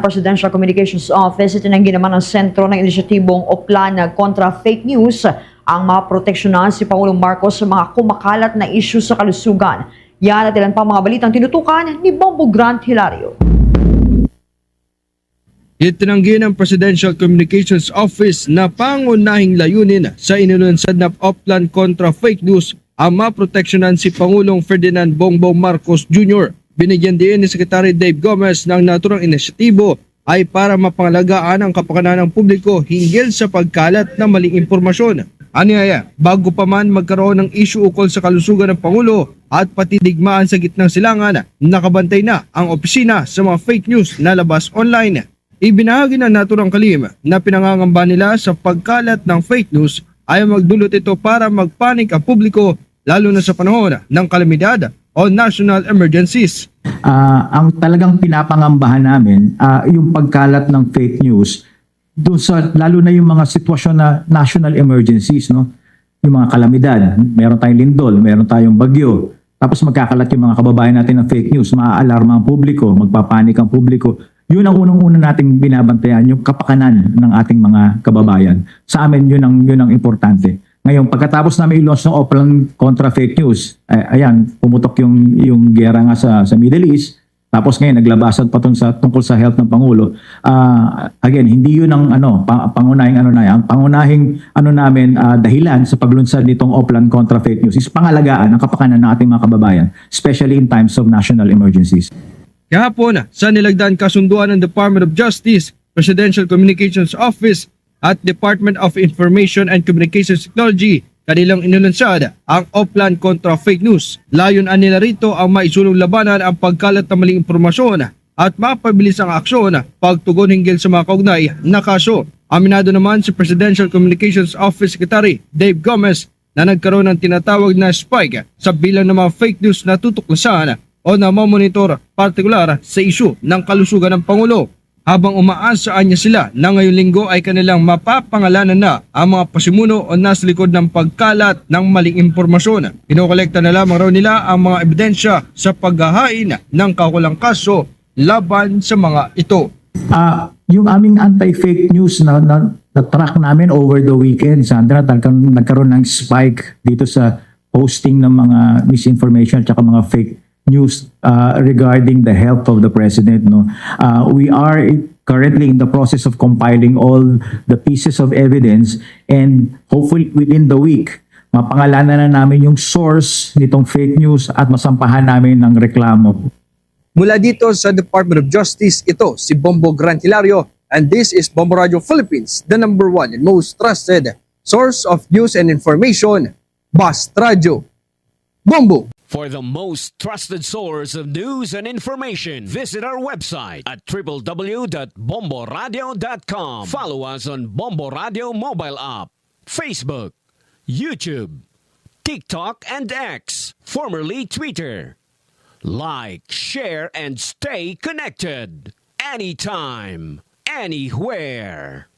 Presidential Communications Office, itinanggi naman ng sentro ng inisyatibong Oplan kontra fake news ang maproteksyonan si Pangulong Marcos sa mga kumakalat na issue sa kalusugan. Yan at ilan pa mga balitang tinutukan ni Bombo Grant Hilario. Itinanggi ng Presidential Communications Office na pangunahing layunin sa inilunsad na Oplan kontra fake news ang maproteksyonan si Pangulong Ferdinand Bongbong Marcos Jr. Binigyan din ni Secretary Dave Gomez ng naturang inisyatibo ay para mapangalagaan ang kapakanan ng publiko hinggil sa pagkalat ng maling impormasyon. Anyaya, bago pa man magkaroon ng issue ukol sa kalusugan ng Pangulo at pati digmaan sa gitnang silangan, nakabantay na ang opisina sa mga fake news na labas online. Ibinahagi ng naturang kalim na pinangangamba nila sa pagkalat ng fake news ay magdulot ito para magpanik ang publiko lalo na sa panahon ng kalamidad o national emergencies. Ang talagang pinapangambahan namin, yung pagkalat ng fake news, doon sa, lalo na yung mga sitwasyon na national emergencies, no? Yung mga kalamidad, meron tayong lindol, meron tayong bagyo, tapos magkakalat yung mga kababayan natin ng fake news, maaalarma ang publiko, magpapanik ang publiko. Yun ang unang-una nating binabantayan, yung kapakanan ng ating mga kababayan. Sa amin, yun ang importante. Ngayon, pagkatapos namin i-launch ng Oplan kontra fake news, ayan, pumutok yung gera nga sa Middle East. Tapos ngayon, naglabasan pa tungkol sa health ng Pangulo. Again, hindi yun ang pangunahing ang pangunahing namin dahilan sa paglunsad nitong Oplan kontra fake news is pangalagaan ang kapakanan ng ating mga kababayan, especially in times of national emergencies. Kahapon, sa nilagdaan kasunduan ng Department of Justice, Presidential Communications Office at Department of Information and Communications Technology, kanilang inulunsad ang Oplan kontra fake news. Layon nila rito ang maisulong labanan ang pagkalat ng maling impormasyon at mapabilis ang aksyon pagtugon hinggil sa mga kaugnay na kaso. Aminado naman si Presidential Communications Office Secretary Dave Gomez na nagkaroon ng tinatawag na spike sa bilang ng mga fake news na tutuklasan o na mamonitor partikular sa isyu ng kalusugan ng Pangulo. Habang umaasaan niya sila na ngayong linggo ay kanilang mapapangalanan na ang mga pasimuno o nasa likod ng pagkalat ng maling impormasyon. Pinokolekta na lamang raw nila ang mga ebidensya sa paghahain ng kaukulang kaso laban sa mga ito. Yung aming anti-fake news na track namin over the weekend, Sandra, nagkaroon ng spike dito sa posting ng mga misinformation at mga fake news regarding the health of the president. We are currently in the process of compiling all the pieces of evidence, and hopefully within the week mapangalanan na namin yung source nitong fake news at masampahan namin ng reklamo. Mula dito sa Department of Justice, ito si Bombo Grant Hilario, and this is Bombo Radio Philippines, the #1 and most trusted source of news and information, Bast Radio. Bombo! For the most trusted source of news and information, visit our website at www.bomboradio.com. Follow us on Bombo Radio mobile app, Facebook, YouTube, TikTok, and X, formerly Twitter. Like, share, and stay connected. Anytime, anywhere.